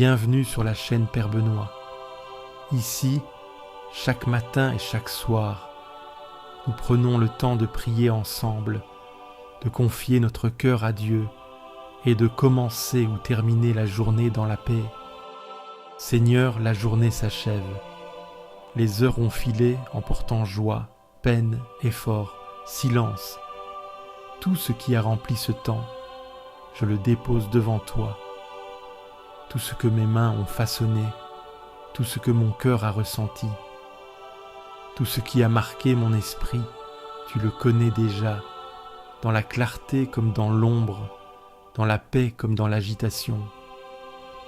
Bienvenue sur la chaîne Père Benoît. Ici, chaque matin et chaque soir, nous prenons le temps de prier ensemble, de confier notre cœur à Dieu et de commencer ou terminer la journée dans la paix. Seigneur, la journée s'achève. Les heures ont filé en portant joie, peine, effort, silence. Tout ce qui a rempli ce temps, je le dépose devant toi. Tout ce que mes mains ont façonné, tout ce que mon cœur a ressenti, tout ce qui a marqué mon esprit, tu le connais déjà, dans la clarté comme dans l'ombre, dans la paix comme dans l'agitation.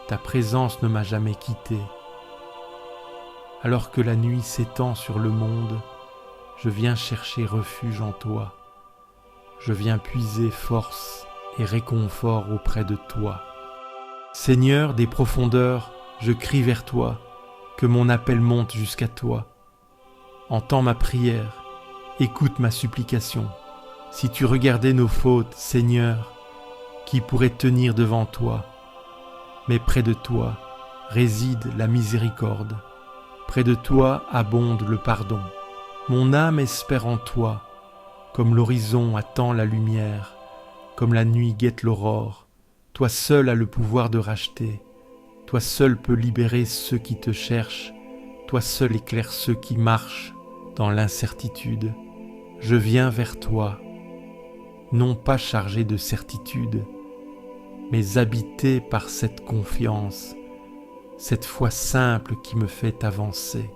Ta présence ne m'a jamais quitté. Alors que la nuit s'étend sur le monde, je viens chercher refuge en toi. Je viens puiser force et réconfort auprès de toi. Seigneur des profondeurs, je crie vers toi, que mon appel monte jusqu'à toi. Entends ma prière, écoute ma supplication. Si tu regardais nos fautes, Seigneur, qui pourrait tenir devant toi? Mais près de toi réside la miséricorde. Près de toi abonde le pardon. Mon âme espère en toi, comme l'horizon attend la lumière, comme la nuit guette l'aurore. Toi seul as le pouvoir de racheter. Toi seul peux libérer ceux qui te cherchent. Toi seul éclaire ceux qui marchent dans l'incertitude. Je viens vers toi, non pas chargé de certitude, mais habité par cette confiance, cette foi simple qui me fait avancer.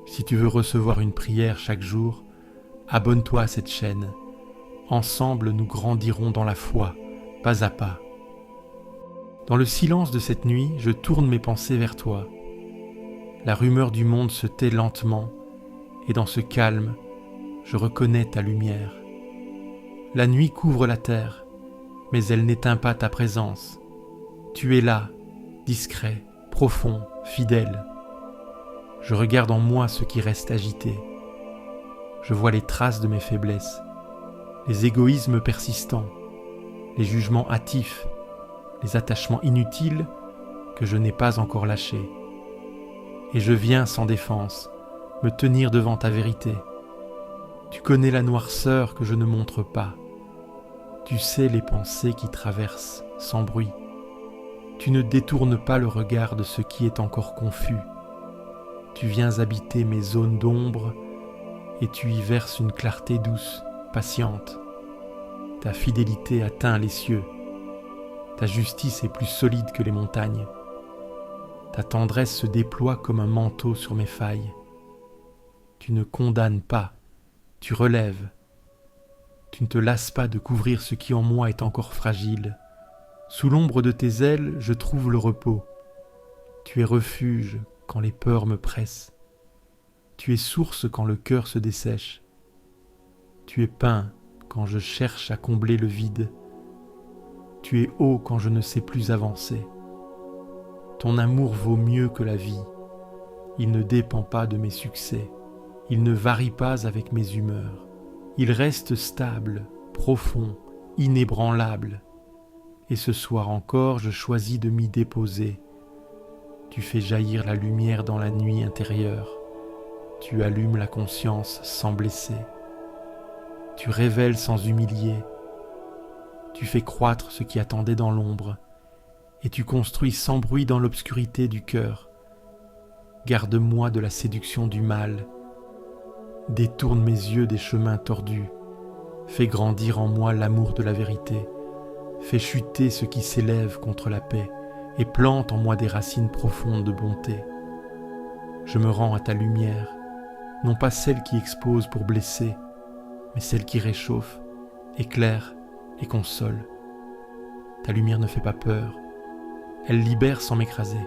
Si tu veux recevoir une prière chaque jour, abonne-toi à cette chaîne. Ensemble, nous grandirons dans la foi, pas à pas. Dans le silence de cette nuit, je tourne mes pensées vers toi. La rumeur du monde se tait lentement, et dans ce calme, je reconnais ta lumière. La nuit couvre la terre, mais elle n'éteint pas ta présence. Tu es là, discret, profond, fidèle. Je regarde en moi ce qui reste agité. Je vois les traces de mes faiblesses, les égoïsmes persistants, les jugements hâtifs, les attachements inutiles que je n'ai pas encore lâchés. Et je viens sans défense, me tenir devant ta vérité. Tu connais la noirceur que je ne montre pas. Tu sais les pensées qui traversent sans bruit. Tu ne détournes pas le regard de ce qui est encore confus. Tu viens habiter mes zones d'ombre et tu y verses une clarté douce, patiente. Ta fidélité atteint les cieux. Ta justice est plus solide que les montagnes. Ta tendresse se déploie comme un manteau sur mes failles. Tu ne condamnes pas, tu relèves. Tu ne te lasses pas de couvrir ce qui en moi est encore fragile. Sous l'ombre de tes ailes, je trouve le repos. Tu es refuge quand les peurs me pressent. Tu es source quand le cœur se dessèche. Tu es pain quand je cherche à combler le vide. Tu es eau quand je ne sais plus avancer. Ton amour vaut mieux que la vie. Il ne dépend pas de mes succès. Il ne varie pas avec mes humeurs. Il reste stable, profond, inébranlable. Et ce soir encore, je choisis de m'y déposer. Tu fais jaillir la lumière dans la nuit intérieure. Tu allumes la conscience sans blesser. Tu révèles sans humilier. Tu fais croître ce qui attendait dans l'ombre. Et tu construis sans bruit dans l'obscurité du cœur. Garde-moi de la séduction du mal. Détourne mes yeux des chemins tordus. Fais grandir en moi l'amour de la vérité. Fais chuter ce qui s'élève contre la paix et plante en moi des racines profondes de bonté. Je me rends à ta lumière, non pas celle qui expose pour blesser, mais celle qui réchauffe, éclaire et console. Ta lumière ne fait pas peur, elle libère sans m'écraser.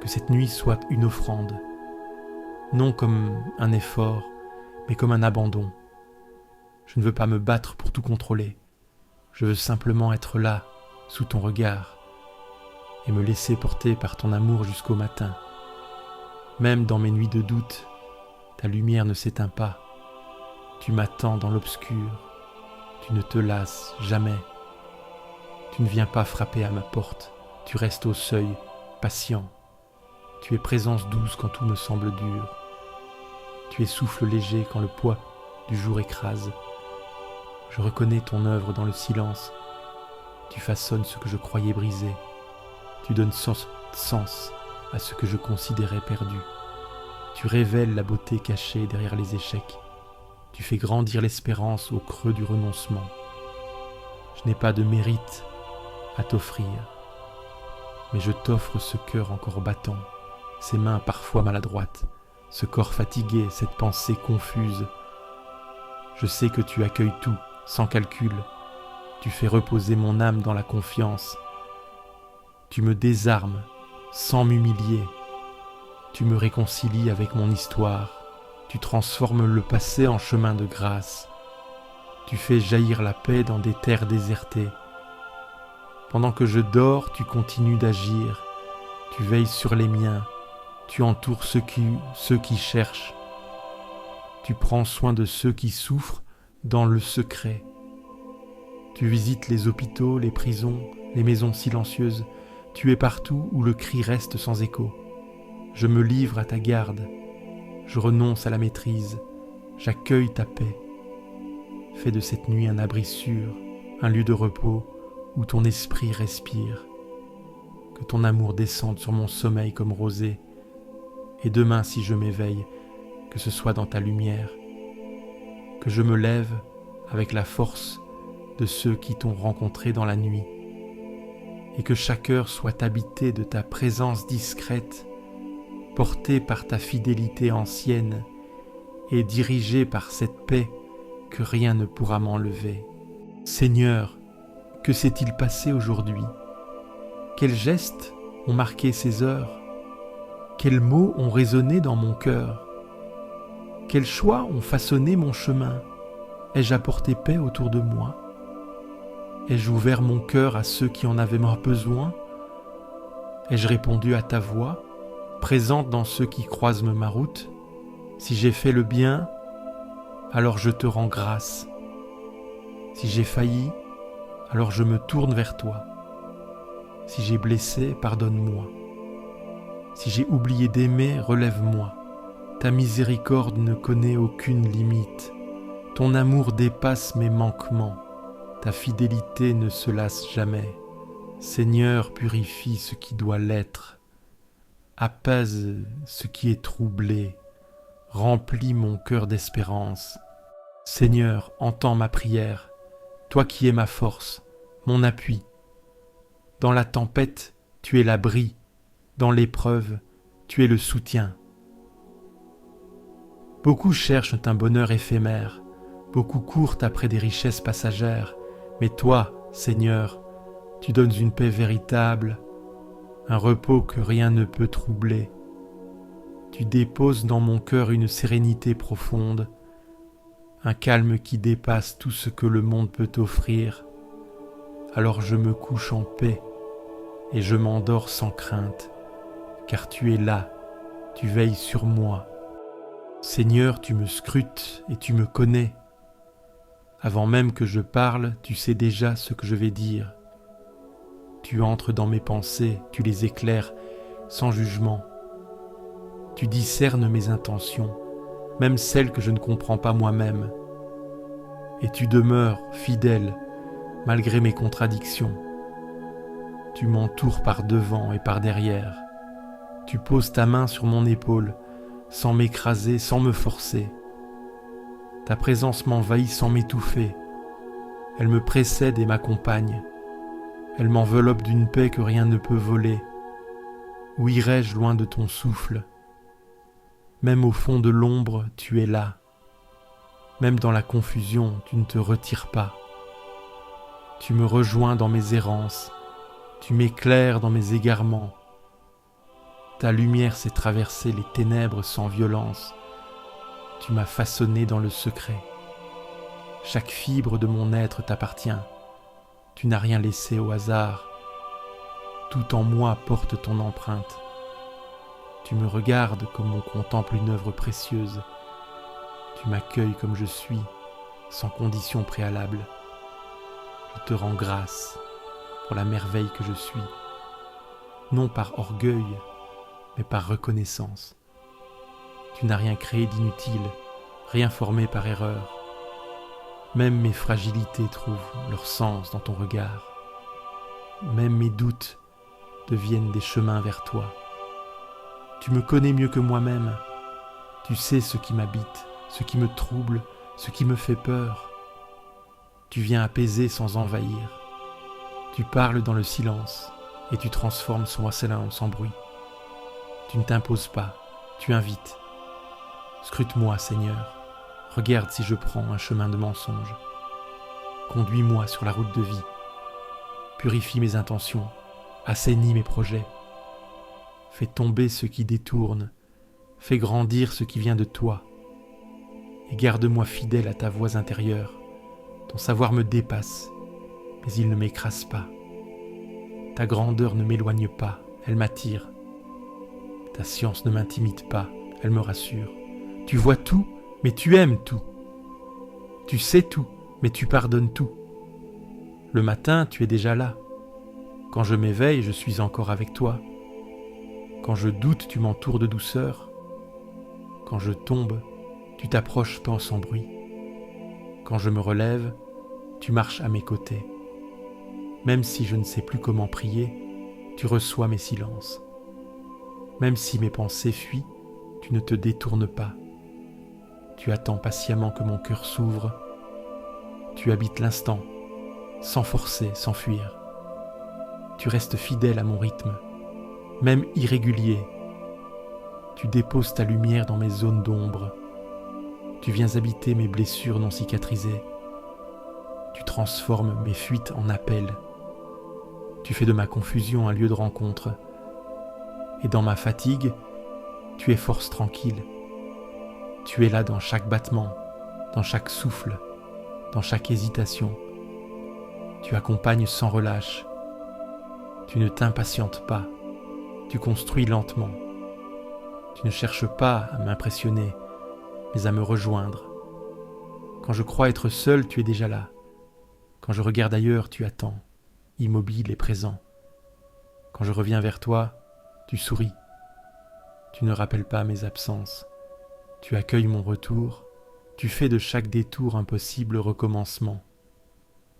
Que cette nuit soit une offrande, non comme un effort, mais comme un abandon. Je ne veux pas me battre pour tout contrôler. Je veux simplement être là, sous ton regard, et me laisser porter par ton amour jusqu'au matin. Même dans mes nuits de doute, ta lumière ne s'éteint pas. Tu m'attends dans l'obscur, tu ne te lasses jamais. Tu ne viens pas frapper à ma porte, tu restes au seuil, patient. Tu es présence douce quand tout me semble dur. Tu es souffle léger quand le poids du jour écrase. Je reconnais ton œuvre dans le silence. Tu façonnes ce que je croyais brisé. Tu donnes sens à ce que je considérais perdu. Tu révèles la beauté cachée derrière les échecs. Tu fais grandir l'espérance au creux du renoncement. Je n'ai pas de mérite à t'offrir, mais je t'offre ce cœur encore battant, ces mains parfois maladroites, ce corps fatigué, cette pensée confuse. Je sais que tu accueilles tout, sans calcul. Tu fais reposer mon âme dans la confiance. Tu me désarmes sans m'humilier. Tu me réconcilies avec mon histoire. Tu transformes le passé en chemin de grâce. Tu fais jaillir la paix dans des terres désertées. Pendant que je dors, tu continues d'agir. Tu veilles sur les miens. Tu entoures ceux qui cherchent. Tu prends soin de ceux qui souffrent dans le secret. Tu visites les hôpitaux, les prisons, les maisons silencieuses. Tu es partout où le cri reste sans écho. Je me livre à ta garde. Je renonce à la maîtrise. J'accueille ta paix. Fais de cette nuit un abri sûr, un lieu de repos où ton esprit respire. Que ton amour descende sur mon sommeil comme rosée. Et demain, si je m'éveille, que ce soit dans ta lumière. Que je me lève avec la force de ceux qui t'ont rencontré dans la nuit. Et que chaque heure soit habitée de ta présence discrète, portée par ta fidélité ancienne et dirigée par cette paix que rien ne pourra m'enlever. Seigneur, que s'est-il passé aujourd'hui? Quels gestes ont marqué ces heures? Quels mots ont résonné dans mon cœur? Quels choix ont façonné mon chemin? Ai-je apporté paix autour de moi? Ai-je ouvert mon cœur à ceux qui en avaient besoin? Ai-je répondu à ta voix, présente dans ceux qui croisent ma route? Si j'ai fait le bien, alors je te rends grâce. Si j'ai failli, alors je me tourne vers toi. Si j'ai blessé, pardonne-moi. Si j'ai oublié d'aimer, relève-moi. Ta miséricorde ne connaît aucune limite. Ton amour dépasse mes manquements. Ta fidélité ne se lasse jamais. Seigneur, purifie ce qui doit l'être. Apaise ce qui est troublé. Remplis mon cœur d'espérance. Seigneur, entends ma prière. Toi qui es ma force, mon appui. Dans la tempête, tu es l'abri. Dans l'épreuve, tu es le soutien. Beaucoup cherchent un bonheur éphémère. Beaucoup courent après des richesses passagères. Mais toi, Seigneur, tu donnes une paix véritable, un repos que rien ne peut troubler. Tu déposes dans mon cœur une sérénité profonde, un calme qui dépasse tout ce que le monde peut offrir. Alors je me couche en paix et je m'endors sans crainte, car tu es là, tu veilles sur moi. Seigneur, tu me scrutes et tu me connais. Avant même que je parle, tu sais déjà ce que je vais dire. Tu entres dans mes pensées, tu les éclaires sans jugement. Tu discernes mes intentions, même celles que je ne comprends pas moi-même. Et tu demeures fidèle, malgré mes contradictions. Tu m'entoures par devant et par derrière. Tu poses ta main sur mon épaule, sans m'écraser, sans me forcer. Ta présence m'envahit sans m'étouffer. Elle me précède et m'accompagne. Elle m'enveloppe d'une paix que rien ne peut voler. Où irais-je loin de ton souffle? Même au fond de l'ombre, tu es là. Même dans la confusion, tu ne te retires pas. Tu me rejoins dans mes errances. Tu m'éclaires dans mes égarements. Ta lumière sait traverser les ténèbres sans violence. Tu m'as façonné dans le secret. Chaque fibre de mon être t'appartient. Tu n'as rien laissé au hasard. Tout en moi porte ton empreinte. Tu me regardes comme on contemple une œuvre précieuse. Tu m'accueilles comme je suis, sans condition préalable. Je te rends grâce pour la merveille que je suis. non par orgueil, mais par reconnaissance. Tu n'as rien créé d'inutile, rien formé par erreur. Même mes fragilités trouvent leur sens dans ton regard. Même mes doutes deviennent des chemins vers toi. Tu me connais mieux que moi-même. Tu sais ce qui m'habite, ce qui me trouble, ce qui me fait peur. Tu viens apaiser sans envahir. Tu parles dans le silence et tu transformes son silence sans bruit. Tu ne t'imposes pas, tu invites. Scrute-moi, Seigneur. Regarde si je prends un chemin de mensonge. Conduis-moi sur la route de vie. Purifie mes intentions, assainis mes projets. Fais tomber ce qui détourne, fais grandir ce qui vient de toi. Et garde-moi fidèle à ta voix intérieure. Ton savoir me dépasse, mais il ne m'écrase pas. Ta grandeur ne m'éloigne pas, elle m'attire. Ta science ne m'intimide pas, elle me rassure. Tu vois tout, mais tu aimes tout. Tu sais tout, mais tu pardonnes tout. Le matin, tu es déjà là. Quand je m'éveille, je suis encore avec toi. Quand je doute, tu m'entoures de douceur. Quand je tombe, tu t'approches tant sans bruit. Quand je me relève, tu marches à mes côtés. Même si je ne sais plus comment prier, tu reçois mes silences. Même si mes pensées fuient, tu ne te détournes pas. Tu attends patiemment que mon cœur s'ouvre. Tu habites l'instant, sans forcer, sans fuir. Tu restes fidèle à mon rythme, même irrégulier. Tu déposes ta lumière dans mes zones d'ombre. Tu viens habiter mes blessures non cicatrisées. Tu transformes mes fuites en appels. Tu fais de ma confusion un lieu de rencontre. Et dans ma fatigue, tu es force tranquille. Tu es là dans chaque battement, dans chaque souffle, dans chaque hésitation. Tu accompagnes sans relâche. Tu ne t'impatientes pas. Tu construis lentement. Tu ne cherches pas à m'impressionner, mais à me rejoindre. Quand je crois être seul, tu es déjà là. Quand je regarde ailleurs, tu attends, immobile et présent. Quand je reviens vers toi, tu souris. Tu ne rappelles pas mes absences. Tu accueilles mon retour. Tu fais de chaque détour un possible recommencement.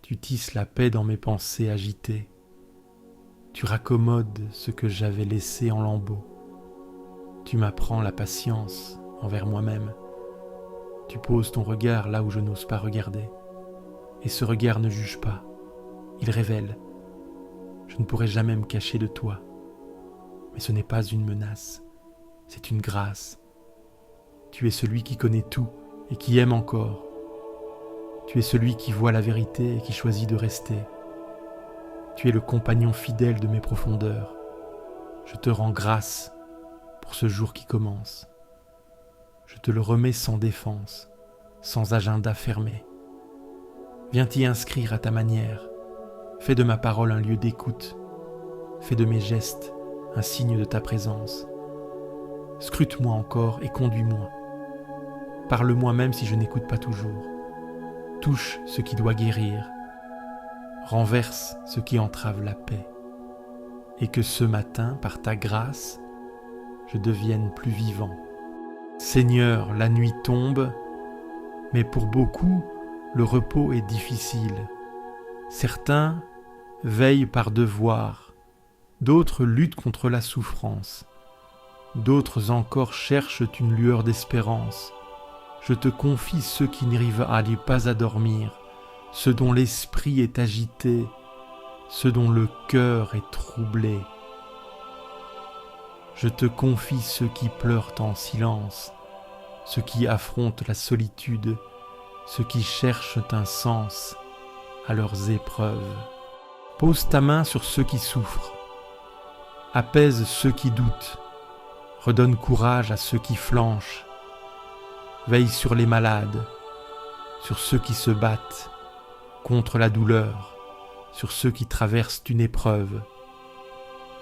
Tu tisses la paix dans mes pensées agitées. Tu raccommodes ce que j'avais laissé en lambeaux. Tu m'apprends la patience envers moi-même. Tu poses ton regard là où je n'ose pas regarder. Et ce regard ne juge pas, il révèle. Je ne pourrai jamais me cacher de toi. Mais ce n'est pas une menace, c'est une grâce. Tu es celui qui connaît tout et qui aime encore. Tu es celui qui voit la vérité et qui choisit de rester. Tu es le compagnon fidèle de mes profondeurs. Je te rends grâce pour ce jour qui commence. Je te le remets sans défense, sans agenda fermé. Viens t'y inscrire à ta manière. Fais de ma parole un lieu d'écoute. Fais de mes gestes un signe de ta présence. Scrute-moi encore et conduis-moi. Parle-moi même si je n'écoute pas toujours. Touche ce qui doit guérir. Renverse ce qui entrave la paix. Et que ce matin, par ta grâce, je devienne plus vivant. Seigneur, la nuit tombe, mais pour beaucoup, le repos est difficile. Certains veillent par devoir, d'autres luttent contre la souffrance, d'autres encore cherchent une lueur d'espérance. Je te confie ceux qui n'arrivent pas à dormir, ceux dont l'esprit est agité, ceux dont le cœur est troublé. Je te confie ceux qui pleurent en silence, ceux qui affrontent la solitude, ceux qui cherchent un sens à leurs épreuves. Pose ta main sur ceux qui souffrent, apaise ceux qui doutent, redonne courage à ceux qui flanchent, veille sur les malades, sur ceux qui se battent contre la douleur, sur ceux qui traversent une épreuve.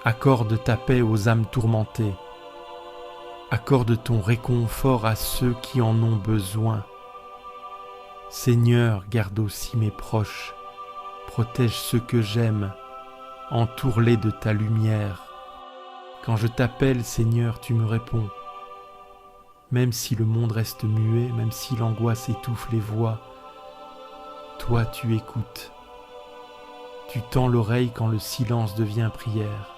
Accorde ta paix aux âmes tourmentées, accorde ton réconfort à ceux qui en ont besoin. Seigneur, garde aussi mes proches, protège ceux que j'aime, entoure-les de ta lumière. Quand je t'appelle, Seigneur, tu me réponds. Même si le monde reste muet, même si l'angoisse étouffe les voix, toi tu écoutes. Tu tends l'oreille quand le silence devient prière.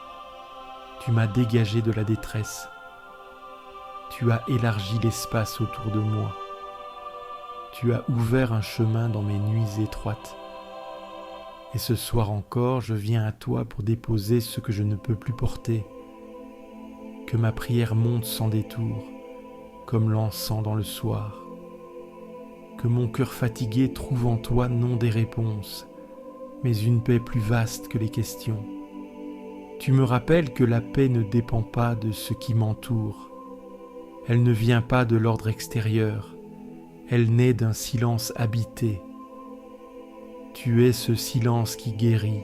Tu m'as dégagé de la détresse. Tu as élargi l'espace autour de moi. Tu as ouvert un chemin dans mes nuits étroites. Et ce soir encore, je viens à toi pour déposer ce que je ne peux plus porter. Que ma prière monte sans détour, comme l'encens dans le soir. Que mon cœur fatigué trouve en toi non des réponses, mais une paix plus vaste que les questions. Tu me rappelles que la paix ne dépend pas de ce qui m'entoure. Elle ne vient pas de l'ordre extérieur. Elle naît d'un silence habité. Tu es ce silence qui guérit,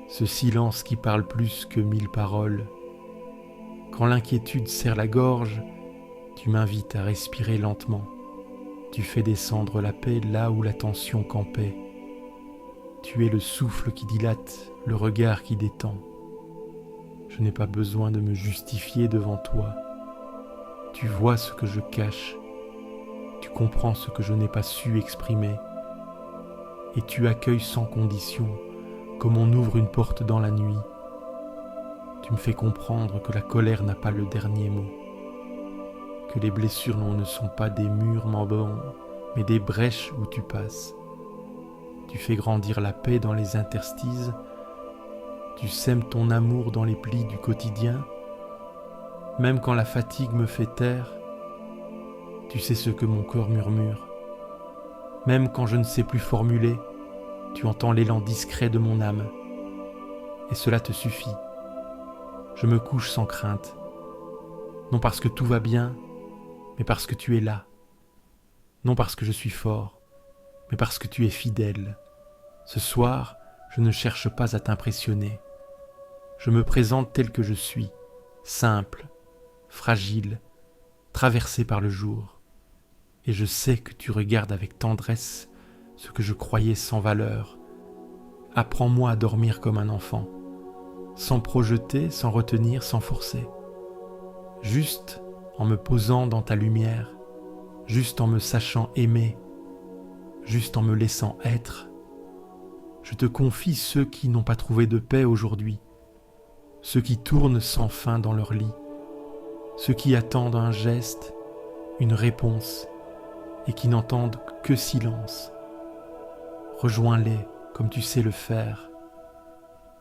ce silence qui parle plus que 1000 paroles. Quand l'inquiétude serre la gorge, tu m'invites à respirer lentement. Tu fais descendre la paix là où la tension campait. Tu es le souffle qui dilate, le regard qui détend. Je n'ai pas besoin de me justifier devant toi. Tu vois ce que je cache. Tu comprends ce que je n'ai pas su exprimer. Et tu accueilles sans condition, comme on ouvre une porte dans la nuit. Tu me fais comprendre que la colère n'a pas le dernier mot, que les blessures ne sont pas des murs m'embons, mais des brèches où tu passes. Tu fais grandir la paix dans les interstices, tu sèmes ton amour dans les plis du quotidien, même quand la fatigue me fait taire, tu sais ce que mon cœur murmure. Même quand je ne sais plus formuler, tu entends l'élan discret de mon âme. Et cela te suffit. Je me couche sans crainte. Non parce que tout va bien, mais parce que tu es là. Non parce que je suis fort, mais parce que tu es fidèle. Ce soir, je ne cherche pas à t'impressionner. Je me présente tel que je suis, simple, fragile, traversé par le jour. Et je sais que tu regardes avec tendresse ce que je croyais sans valeur. Apprends-moi à dormir comme un enfant, sans projeter, sans retenir, sans forcer. Juste en me posant dans ta lumière, juste en me sachant aimer, juste en me laissant être. Je te confie ceux qui n'ont pas trouvé de paix aujourd'hui, ceux qui tournent sans fin dans leur lit, ceux qui attendent un geste, une réponse, et qui n'entendent que silence. Rejoins-les comme tu sais le faire.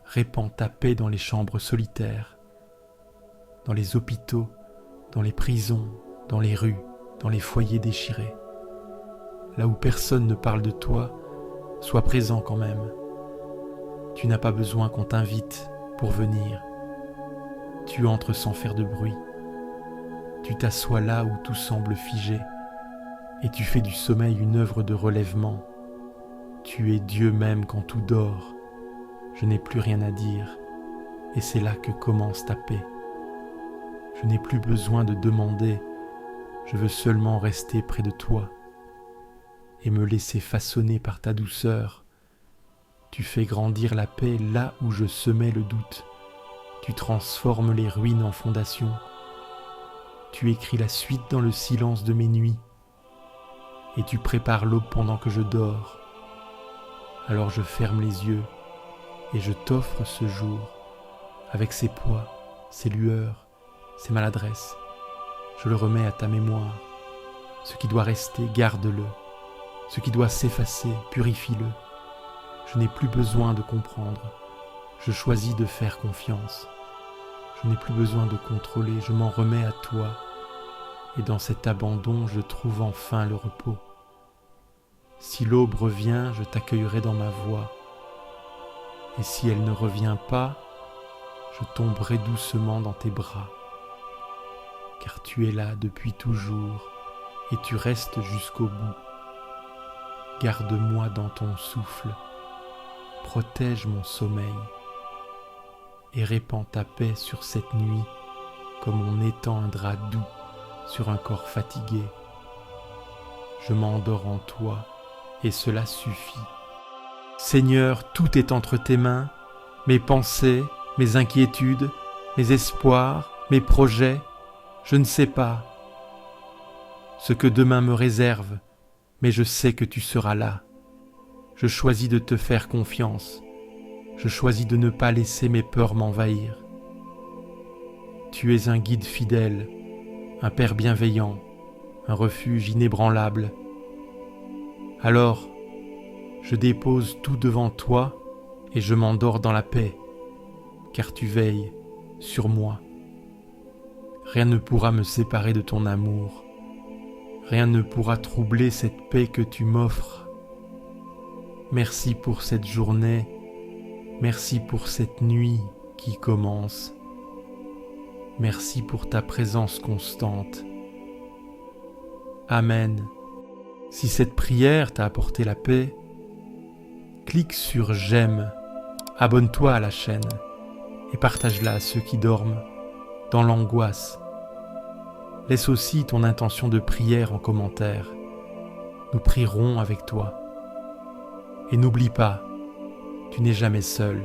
Répands ta paix dans les chambres solitaires, dans les hôpitaux, dans les prisons, dans les rues, dans les foyers déchirés. Là où personne ne parle de toi, sois présent quand même. Tu n'as pas besoin qu'on t'invite pour venir. Tu entres sans faire de bruit. Tu t'assois là où tout semble figé. Et tu fais du sommeil une œuvre de relèvement. Tu es Dieu même quand tout dort. Je n'ai plus rien à dire, et c'est là que commence ta paix. Je n'ai plus besoin de demander, je veux seulement rester près de toi et me laisser façonner par ta douceur. Tu fais grandir la paix là où je semais le doute. Tu transformes les ruines en fondations. Tu écris la suite dans le silence de mes nuits. Et tu prépares l'aube pendant que je dors. Alors je ferme les yeux et je t'offre ce jour, avec ses poids, ses lueurs, ses maladresses. Je le remets à ta mémoire. Ce qui doit rester, garde-le. Ce qui doit s'effacer, purifie-le. Je n'ai plus besoin de comprendre. Je choisis de faire confiance. Je n'ai plus besoin de contrôler, je m'en remets à toi. Et dans cet abandon, je trouve enfin le repos. Si l'aube revient, je t'accueillerai dans ma voix. Et si elle ne revient pas, je tomberai doucement dans tes bras. Car tu es là depuis toujours et tu restes jusqu'au bout. Garde-moi dans ton souffle, protège mon sommeil et répands ta paix sur cette nuit comme on étend un drap doux sur un corps fatigué. Je m'endors en toi et cela suffit. Seigneur, tout est entre tes mains, mes pensées, mes inquiétudes, mes espoirs, mes projets, je ne sais pas ce que demain me réserve, mais je sais que tu seras là. Je choisis de te faire confiance. Je choisis de ne pas laisser mes peurs m'envahir. Tu es un guide fidèle, un Père bienveillant, un refuge inébranlable. Alors, je dépose tout devant toi et je m'endors dans la paix, car tu veilles sur moi. Rien ne pourra me séparer de ton amour. Rien ne pourra troubler cette paix que tu m'offres. Merci pour cette journée, merci pour cette nuit qui commence. Merci pour ta présence constante. Amen. Si cette prière t'a apporté la paix, clique sur j'aime, abonne-toi à la chaîne et partage-la à ceux qui dorment dans l'angoisse. Laisse aussi ton intention de prière en commentaire. Nous prierons avec toi. Et n'oublie pas, tu n'es jamais seul.